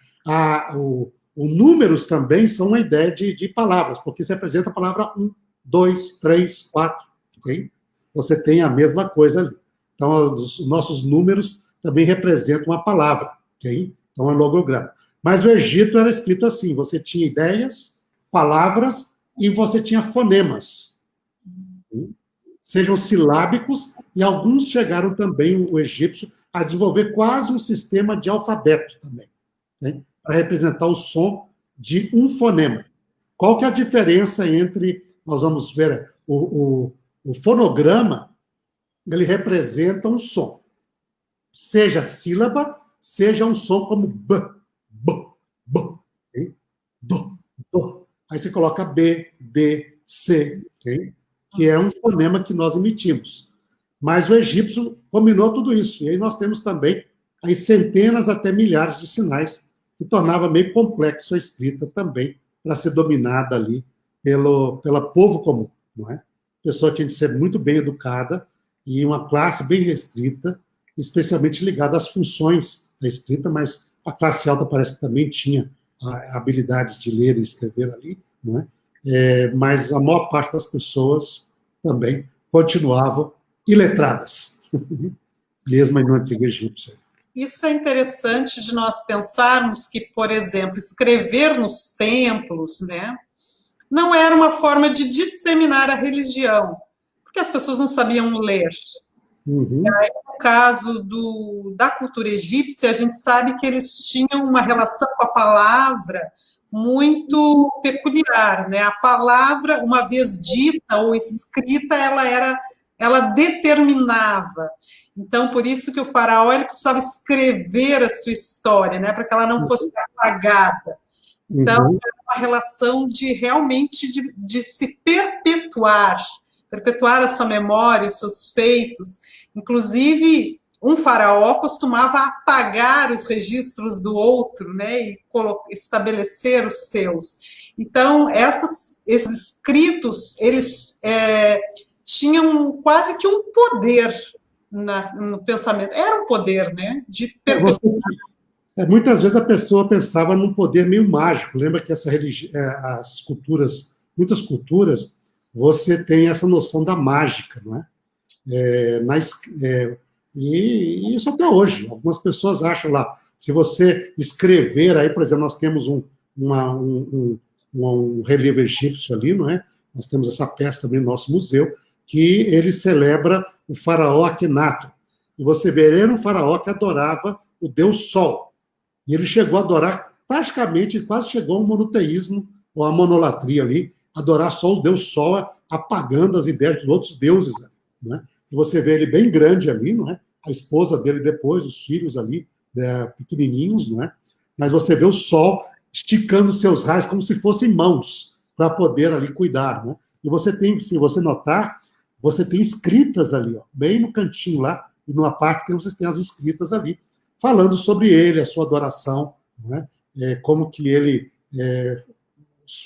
O números também são uma ideia de palavras, porque se apresenta a palavra 1, 2, 3, 4. Okay? Você tem a mesma coisa ali. Então, os nossos números também representam uma palavra. Okay? Então, é um logograma. Mas o Egito era escrito assim, você tinha ideias, palavras, e você tinha fonemas. Sejam silábicos, e alguns chegaram também, o egípcio, a desenvolver quase um sistema de alfabeto também, né? Para representar o som de um fonema. Qual que é a diferença entre, nós vamos ver, o fonograma, ele representa um som, seja sílaba, seja um som como b, b, b, okay? Do, do. Aí você coloca B, D, C, okay? Que é um fonema que nós emitimos. Mas o egípcio combinou tudo isso. E aí nós temos também as centenas até milhares de sinais, que tornava meio complexo a escrita também, para ser dominada ali pela povo comum. Não é? A pessoa tinha de ser muito bem educada e uma classe bem restrita, especialmente ligada às funções da escrita, mas a classe alta parece que também tinha habilidades de ler e escrever ali, não é? Mas a maior parte das pessoas também continuavam iletradas, mesmo no Antigo Egito. Isso é interessante de nós pensarmos que, por exemplo, escrever nos templos, né, não era uma forma de disseminar a religião, porque as pessoas não sabiam ler. Uhum. Aí, no caso da cultura egípcia, a gente sabe que eles tinham uma relação com a palavra muito peculiar, né? A palavra, uma vez dita ou escrita, ela determinava. Então, por isso que o faraó ele precisava escrever a sua história, né? Para que ela não fosse apagada. Então, era uma relação realmente de se perpetuar a sua memória, os seus feitos. Inclusive, um faraó costumava apagar os registros do outro, né, e estabelecer os seus. Então, esses escritos, eles tinham quase que um poder, no pensamento. Era um poder, né? De muitas vezes a pessoa pensava num poder meio mágico. Lembra que as culturas, muitas culturas, você tem essa noção da mágica, não é? E isso até hoje. Algumas pessoas acham lá, se você escrever aí, por exemplo, nós temos um relevo egípcio ali, não é? Nós temos essa peça também no nosso museu, que ele celebra o faraó Akhenaton. E você vê, ele era um faraó que adorava o deus Sol. E ele chegou a adorar, praticamente, quase chegou ao monoteísmo, ou a monolatria ali, adorar só o deus Sol, apagando as ideias dos outros deuses. Né? E você vê ele bem grande ali, não é? A esposa dele depois, os filhos ali, pequenininhos, não é? Mas você vê o Sol esticando seus raios como se fossem mãos para poder ali cuidar, né? E você tem, se você notar, você tem escritas ali, ó, bem no cantinho lá, e numa parte que vocês têm as escritas ali, falando sobre ele, a sua adoração, né? Como que ele,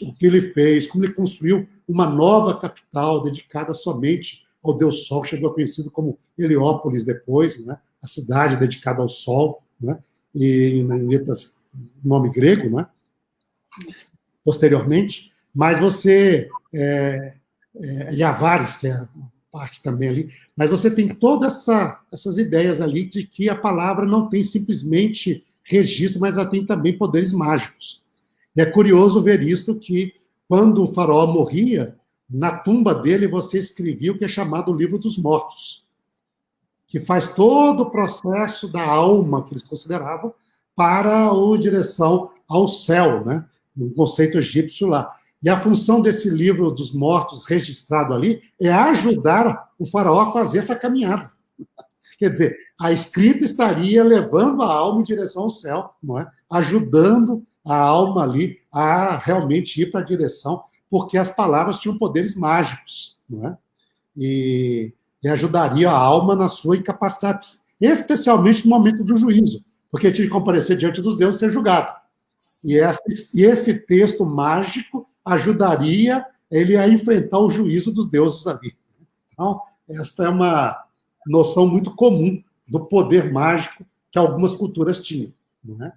o que ele fez, como ele construiu uma nova capital dedicada somente ao Deus Sol, que chegou conhecido como Heliópolis depois, né? A cidade dedicada ao Sol, né? E em letras, nome grego, né? Posteriormente, mas você, Yavares, que é a parte também ali, mas você tem todas essas ideias ali de que a palavra não tem simplesmente registro, mas ela tem também poderes mágicos. E é curioso ver isso, que quando o faraó morria, na tumba dele você escrevia o que é chamado o Livro dos Mortos, que faz todo o processo da alma, que eles consideravam, para a direção ao céu, né? No conceito egípcio lá. E a função desse Livro dos Mortos registrado ali é ajudar o faraó a fazer essa caminhada. Quer dizer, a escrita estaria levando a alma em direção ao céu, não é? Ajudando a alma ali a realmente ir para a direção, porque as palavras tinham poderes mágicos, não é? E ajudaria a alma na sua incapacidade, especialmente no momento do juízo, porque tinha que comparecer diante dos deuses e ser julgado. E esse texto mágico ajudaria ele a enfrentar o juízo dos deuses ali. Então, esta é uma noção muito comum do poder mágico que algumas culturas tinham, não é?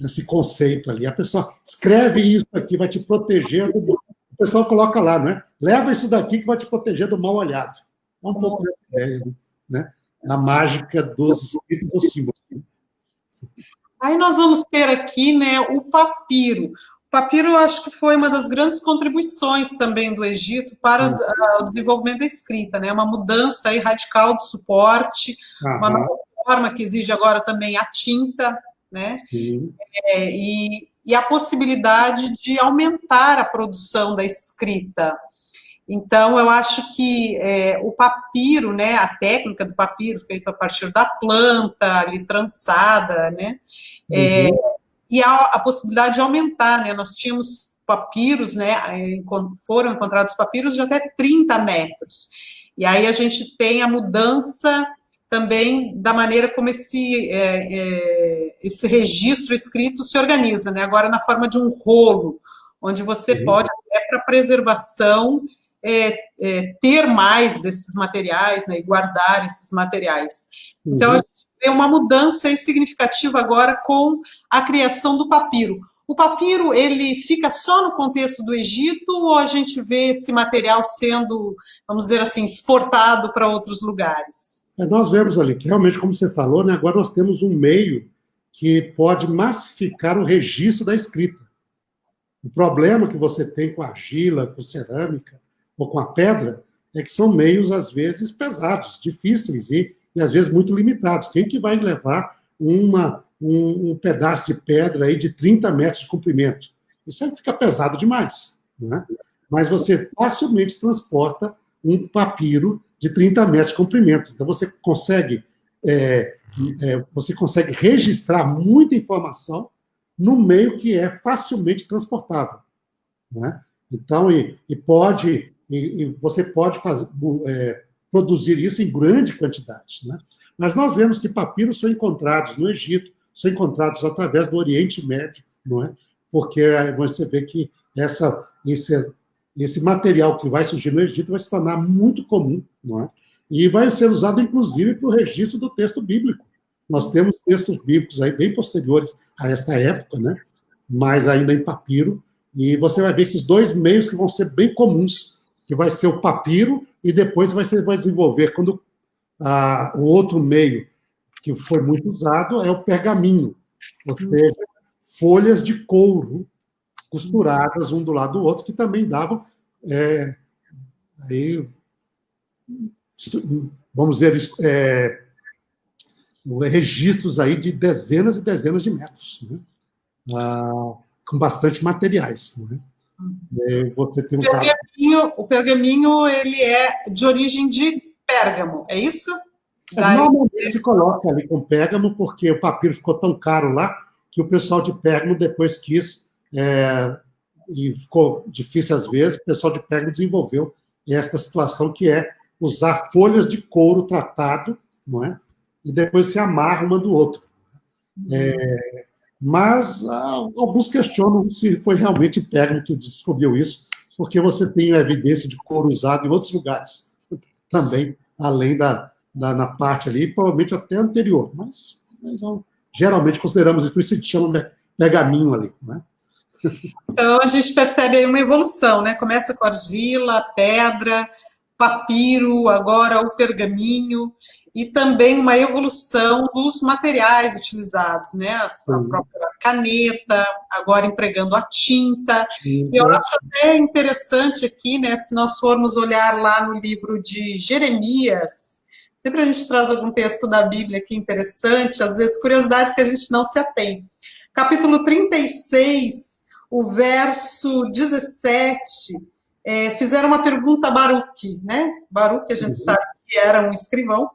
Esse conceito ali. A pessoa escreve isso aqui, vai te proteger do... O pessoal coloca lá, não é? Leva isso daqui que vai te proteger do mal olhado. É um pouco dessa ideia, né? Da mágica dos escritos dos símbolos. Aí nós vamos ter aqui, né, o papiro. O papiro, eu acho que foi uma das grandes contribuições também do Egito para o desenvolvimento da escrita, né? Uma mudança aí radical de suporte, uma nova forma que exige agora também a tinta, né? E a possibilidade de aumentar a produção da escrita. Então, eu acho que o papiro, né, a técnica do papiro feita a partir da planta, ali trançada, né, e a possibilidade de aumentar, né, nós tínhamos papiros, né, foram encontrados papiros de até 30 metros, e aí a gente tem a mudança também da maneira como esse registro escrito se organiza, né, agora na forma de um rolo, onde você pode, até para preservação, ter mais desses materiais, né, e guardar esses materiais. Então, a gente vê uma mudança significativa agora com a criação do papiro. O papiro, ele fica só no contexto do Egito, ou a gente vê esse material sendo, vamos dizer assim, exportado para outros lugares? Nós vemos ali que, realmente, como você falou, né, agora nós temos um meio que pode massificar o registro da escrita. O problema que você tem com a argila, com cerâmica, ou com a pedra, é que são meios, às vezes, pesados, difíceis e às vezes, muito limitados. Quem que vai levar um pedaço de pedra aí de 30 metros de comprimento? Isso aí fica pesado demais, né? Mas você facilmente transporta um papiro de 30 metros de comprimento. Então, você consegue registrar muita informação no meio que é facilmente transportável, né? Então, você pode produzir isso em grande quantidade, né? Mas nós vemos que papiros são encontrados no Egito, são encontrados através do Oriente Médio, não é? Porque você vê que esse material que vai surgir no Egito vai se tornar muito comum, não é? E vai ser usado, inclusive, para o registro do texto bíblico. Nós temos textos bíblicos aí bem posteriores a esta época, né? Mas ainda em papiro, e você vai ver esses dois meios que vão ser bem comuns, que vai ser o papiro e depois vai desenvolver, quando o outro meio que foi muito usado é o pergaminho, ou seja, folhas de couro costuradas um do lado do outro, que também davam aí, vamos dizer, registros aí de dezenas e dezenas de metros, né? Com bastante materiais, né? Você tem o pergaminho, ele é de origem de Pérgamo, é isso? Normalmente se coloca ali com Pérgamo, porque o papiro ficou tão caro lá, que o pessoal de Pérgamo depois quis, e ficou difícil às vezes, o pessoal de Pérgamo desenvolveu esta situação que é usar folhas de couro tratado, não é? E depois se amarra uma do outro. Mas alguns questionam se foi realmente Pérgamo que descobriu isso, porque você tem a evidência de couro usado em outros lugares também, além na parte ali, provavelmente até anterior. Mas geralmente consideramos isso, por isso que se chama pergaminho ali, né? Então, a gente percebe aí uma evolução, né? Começa com argila, pedra, papiro, agora o pergaminho, e também uma evolução dos materiais utilizados, né? A própria caneta, agora empregando a tinta. E eu acho até interessante aqui, né? Se nós formos olhar lá no livro de Jeremias, sempre a gente traz algum texto da Bíblia aqui interessante, às vezes curiosidades que a gente não se atém. Capítulo 36, o verso 17, fizeram uma pergunta a Baruque, né? Baruque, a gente sabe que era um escrivão,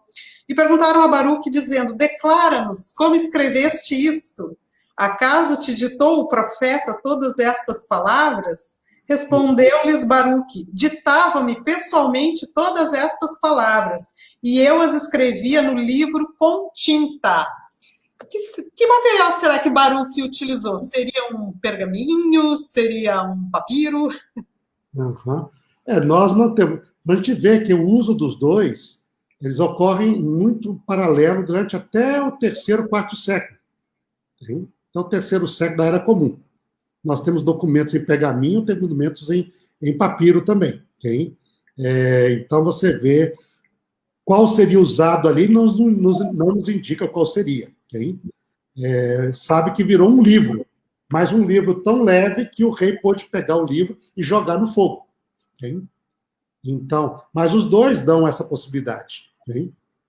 e perguntaram a Baruque dizendo: declara-nos como escreveste isto? Acaso te ditou o profeta todas estas palavras? Respondeu-lhes Baruque: ditava-me pessoalmente todas estas palavras, e eu as escrevia no livro com tinta. Que material será que Baruque utilizou? Seria um pergaminho? Seria um papiro? Nós não temos. Mas a gente vê que o uso dos dois, eles ocorrem muito paralelo durante até o terceiro, quarto século. Então, o terceiro século da Era Comum. Nós temos documentos em pergaminho, temos documentos em papiro também. Então, você vê qual seria usado ali, não nos indica qual seria. Sabe que virou um livro, mas um livro tão leve que o rei pôde pegar o livro e jogar no fogo. Então, mas os dois dão essa possibilidade,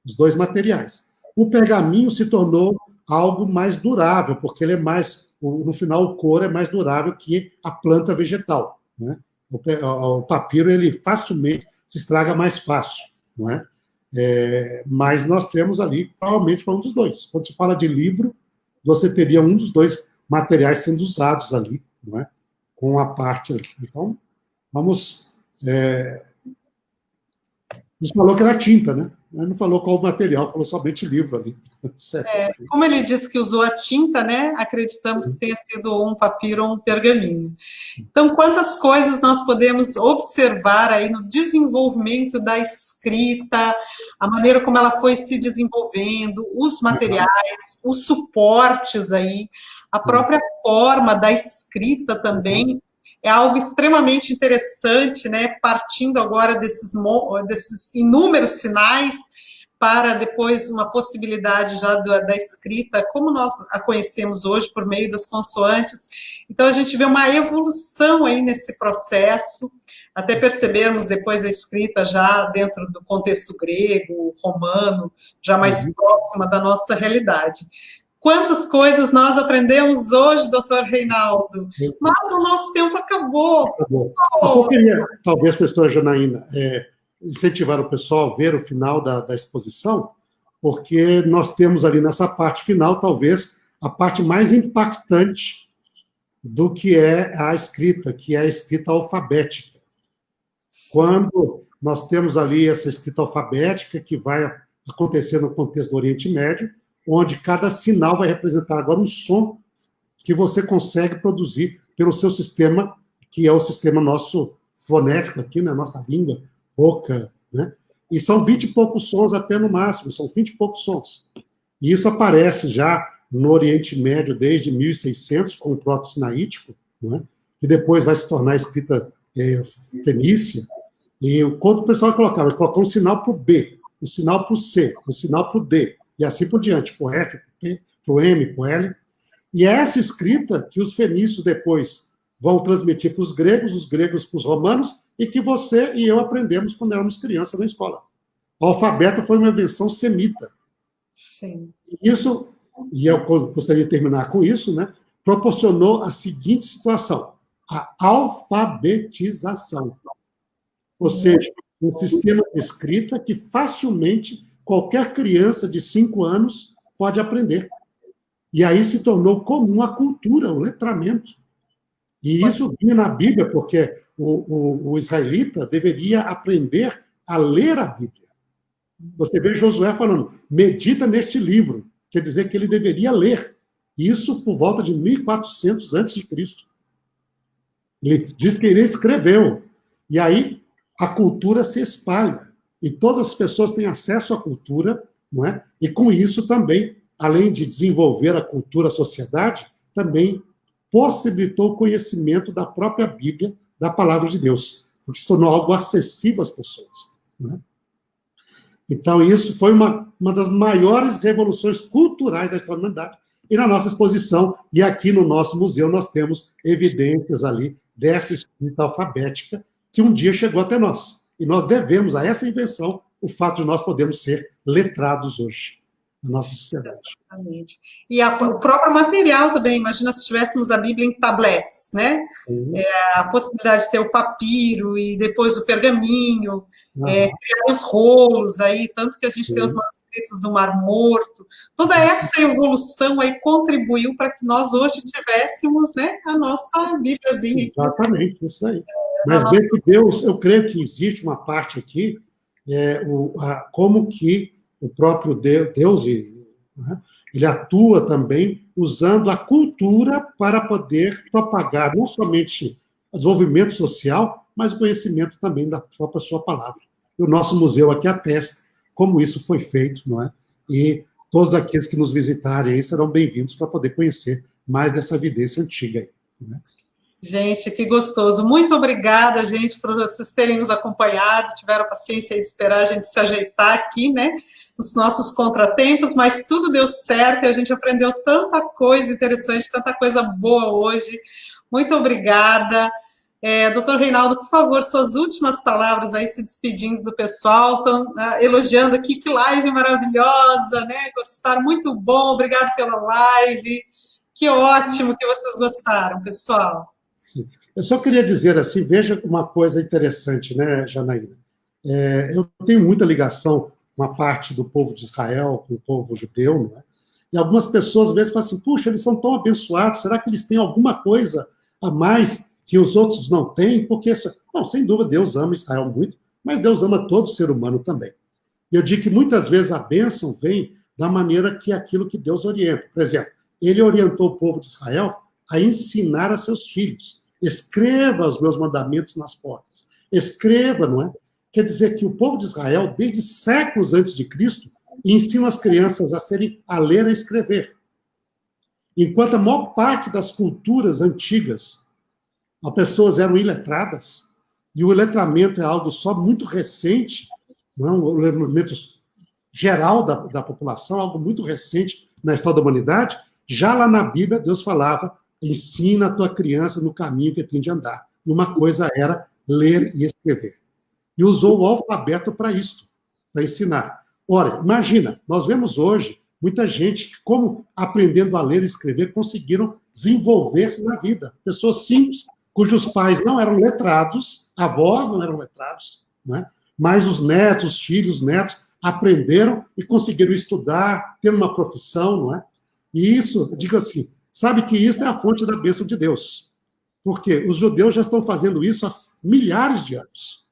os dois materiais. O pergaminho se tornou algo mais durável, porque ele é mais, no final o couro é mais durável que a planta vegetal, né? O papiro, ele facilmente se estraga mais fácil, não é? Mas nós temos ali, provavelmente, um dos dois. Quando se fala de livro, você teria um dos dois materiais sendo usados ali, não é? Com a parte ali. Então, vamos... Ele falou que era tinta, né? Ele não falou qual o material, falou somente livro ali. Como ele disse que usou a tinta, né? Acreditamos que tenha sido um papiro ou um pergaminho. Então, quantas coisas nós podemos observar aí no desenvolvimento da escrita, a maneira como ela foi se desenvolvendo, os materiais, os suportes aí, a própria forma da escrita também. É algo extremamente interessante, né? Partindo agora desses inúmeros sinais para depois uma possibilidade já da escrita, como nós a conhecemos hoje por meio das consoantes. Então, a gente vê uma evolução aí nesse processo, até percebermos depois a escrita já dentro do contexto grego, romano, já mais próxima da nossa realidade. Quantas coisas nós aprendemos hoje, doutor Reinaldo, mas o nosso tempo acabou. Eu queria, talvez, professora Janaína, incentivar o pessoal a ver o final da exposição, porque nós temos ali nessa parte final, talvez, a parte mais impactante do que é a escrita, que é a escrita alfabética. Quando nós temos ali essa escrita alfabética, que vai acontecer no contexto do Oriente Médio, onde cada sinal vai representar agora um som que você consegue produzir pelo seu sistema, que é o sistema nosso fonético aqui na nossa língua, boca, né? E são 20 e poucos sons até no máximo, são 20 e poucos sons. E isso aparece já no Oriente Médio desde 1600, com o proto-sinaítico, né? Que depois vai se tornar a escrita fenícia. E quando o pessoal colocava, ele colocou um sinal para o B, um sinal para o C, um sinal para o D, e assim por diante, para o F, para o P, para o M, para o L. E é essa escrita que os fenícios depois vão transmitir para os gregos para os romanos, e que você e eu aprendemos quando éramos crianças na escola. O alfabeto foi uma invenção semita. Sim. Isso, e eu gostaria de terminar com isso, né, proporcionou a seguinte situação: a alfabetização. Ou seja, um sistema de escrita que facilmente qualquer criança de 5 anos pode aprender. E aí se tornou comum a cultura, o letramento. E isso vinha na Bíblia, porque o israelita deveria aprender a ler a Bíblia. Você vê Josué falando, medita neste livro, quer dizer que ele deveria ler. Isso por volta de 1400 a.C. Ele diz que ele escreveu. E aí a cultura se espalha. E todas as pessoas têm acesso à cultura, não é? E com isso também, além de desenvolver a cultura, a sociedade, também possibilitou o conhecimento da própria Bíblia, da palavra de Deus, o que se tornou algo acessível às pessoas. Né? Então, isso foi uma das maiores revoluções culturais da história da humanidade. E na nossa exposição, e aqui no nosso museu, nós temos evidências ali dessa escrita alfabética que um dia chegou até nós. E nós devemos a essa invenção o fato de nós podermos ser letrados hoje na nossa sociedade. Exatamente. E o próprio material também, imagina se tivéssemos a Bíblia em tablets, né? A possibilidade de ter o papiro e depois o pergaminho, criar os rolos aí, tanto que a gente tem os manuscritos do Mar Morto. Toda essa evolução aí contribuiu para que nós hoje tivéssemos, né, a nossa Bíbliazinha. Exatamente, isso aí. Mas bem que Deus, eu creio que existe uma parte aqui, como que o próprio Deus, né, ele atua também usando a cultura para poder propagar não somente o desenvolvimento social, mas o conhecimento também da própria sua palavra. E o nosso museu aqui atesta como isso foi feito, não é? E todos aqueles que nos visitarem aí serão bem-vindos para poder conhecer mais dessa evidência antiga aí, né? Gente, que gostoso. Muito obrigada, gente, por vocês terem nos acompanhado, tiveram paciência aí de esperar a gente se ajeitar aqui, né, nos nossos contratempos, mas tudo deu certo e a gente aprendeu tanta coisa interessante, tanta coisa boa hoje. Muito obrigada. Doutor Reinaldo, por favor, suas últimas palavras aí, se despedindo do pessoal, estão elogiando aqui, que live maravilhosa, né, gostaram, muito bom, obrigado pela live, que ótimo que vocês gostaram, pessoal. Eu só queria dizer assim, veja uma coisa interessante, né, Janaína? Eu tenho muita ligação com a parte do povo de Israel, com o povo judeu, né? E algumas pessoas às vezes falam assim, puxa, eles são tão abençoados, será que eles têm alguma coisa a mais que os outros não têm? Porque, não, sem dúvida, Deus ama Israel muito, mas Deus ama todo ser humano também. E eu digo que muitas vezes a bênção vem da maneira que aquilo que Deus orienta. Por exemplo, ele orientou o povo de Israel a ensinar a seus filhos. Escreva os meus mandamentos nas portas. Escreva, não é? Quer dizer que o povo de Israel, desde séculos antes de Cristo, ensina as crianças a ler e a escrever. Enquanto a maior parte das culturas antigas, as pessoas eram iletradas, e o letramento é algo só muito recente, não é? O letramento geral da população, algo muito recente na história da humanidade. Já lá na Bíblia, Deus falava, ensina a tua criança no caminho que tem de andar. E uma coisa era ler e escrever. E usou o alfabeto para isso, para ensinar. Ora, imagina, nós vemos hoje muita gente que, como aprendendo a ler e escrever, conseguiram desenvolver-se na vida. Pessoas simples, cujos pais não eram letrados, avós não eram letrados, né? Mas os netos, os filhos, os netos, aprenderam e conseguiram estudar, ter uma profissão, não é? E isso, eu digo assim, sabe que isso é a fonte da bênção de Deus. Porque os judeus já estão fazendo isso há milhares de anos.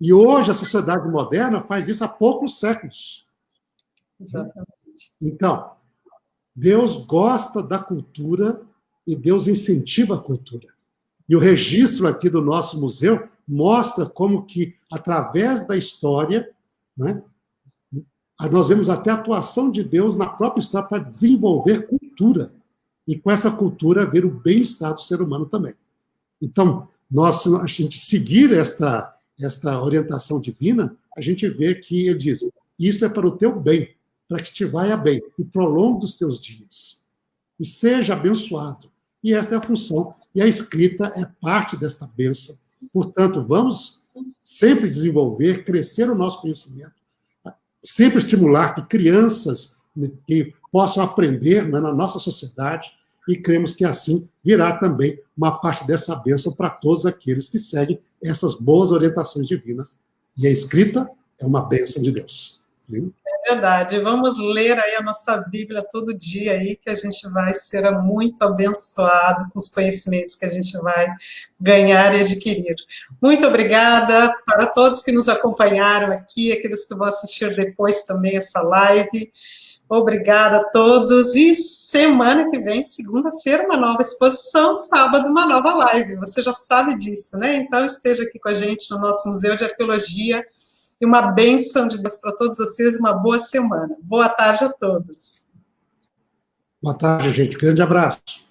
E hoje a sociedade moderna faz isso há poucos séculos. Exatamente. Então, Deus gosta da cultura e Deus incentiva a cultura. E o registro aqui do nosso museu mostra como que, através da história, né, nós vemos até a atuação de Deus na própria história para desenvolver cultura. E com essa cultura, ver o bem-estar do ser humano também. Então, se a gente seguir esta orientação divina, a gente vê que ele diz, isso é para o teu bem, para que te vá bem, e prolongue dos teus dias. E seja abençoado. E esta é a função. E a escrita é parte desta bênção. Portanto, vamos sempre desenvolver, crescer o nosso conhecimento, sempre estimular que crianças que possam aprender, né, na nossa sociedade, e cremos que assim virá também uma parte dessa bênção para todos aqueles que seguem essas boas orientações divinas. E a escrita é uma bênção de Deus. Viu? É verdade. Vamos ler aí a nossa Bíblia todo dia aí, que a gente vai ser muito abençoado com os conhecimentos que a gente vai ganhar e adquirir. Muito obrigada para todos que nos acompanharam aqui, aqueles que vão assistir depois também essa live. Obrigada a todos. E semana que vem, segunda-feira, uma nova exposição, sábado, uma nova live. Você já sabe disso, né? Então, esteja aqui com a gente no nosso Museu de Arqueologia. E uma bênção de Deus para todos vocês, uma boa semana. Boa tarde a todos. Boa tarde, gente. Grande abraço.